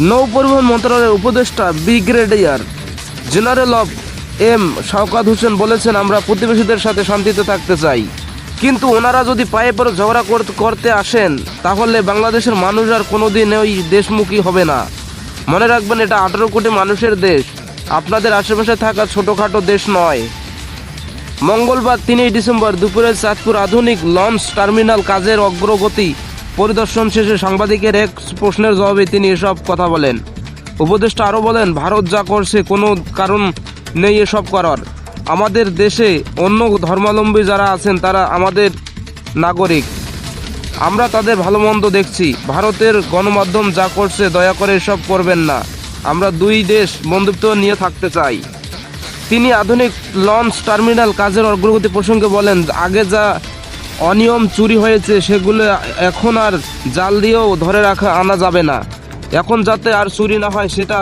নৌ পরিবহন মন্ত্রণালয়ের উপদেষ্টা brigadier general A F M Shawkat Hossain বলেছেন, আমরা প্রতিবেশীদের সাথে শান্তিতে থাকতে চাই, কিন্তু ওনারা যদি পায়ে পরে ঝগড়া করতে আসেন তাহলে বাংলাদেশের মানুষ আর কোনোদিন ওই দেশমুখী হবে না। মনে রাখবেন, এটা 18 কোটি মানুষের দেশ, আপনাদের আশেপাশে থাকা ছোটোখাটো দেশ নয়। মঙ্গলবার 3 ডিসেম্বর দুপুরে চাঁদপুর আধুনিক লঞ্চ টার্মিনাল কাজের অগ্রগতি পরিদর্শন শেষে সাংবাদিকের এক প্রশ্নের জবাবে তিনি এসব কথা বলেন। উপদেষ্টা আরও বলেন, ভারত যা করছে কোনো কারণ নেই এসব করার। আমাদের দেশে অন্য ধর্মাবলম্বী যারা আছেন তারা আমাদের নাগরিক, আমরা তাদের ভালো মন্দ দেখছি। ভারতের গণমাধ্যম যা করছে দয়া করে এসব করবেন না, আমরা দুই দেশ বন্ধুত্ব নিয়ে থাকতে চাই। তিনি আধুনিক লঞ্চ টার্মিনাল কাজের অগ্রগতি প্রসঙ্গে বলেন, আগে যা অনিয়ম চুরি হয়েছে সেগুলো এখন আর জাল দিয়েও ধরে আনা যাবে না। এখন যাতে আর চুরি না হয় সেটা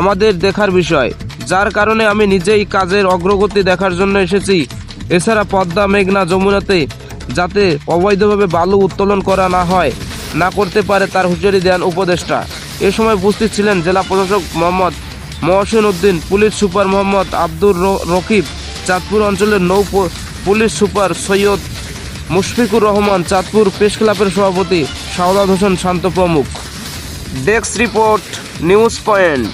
আমাদের দেখার বিষয়, যার কারণে আমি নিজেই কাজের অগ্রগতি দেখার জন্য এসেছি। এছাড়া পদ্মা, মেঘনা, যমুনাতে যাতে অবৈধভাবে বালু উত্তোলন করা না করতে পারে তার হুঁশিয়ারি দেন উপদেষ্টা। এ সময় উপস্থিত ছিলেন জেলা প্রশাসক মোহাম্মদ মহসিন উদ্দিন, পুলিশ সুপার মোহাম্মদ আব্দুর রকিব, চাঁদপুর অঞ্চলের নৌ police super Syed Mushfiqur Rahman, Chandpur press ক্লাবের সভাপতি শাওলাদ হোসেন শান্ত প্রমুখ। Desk report, news point.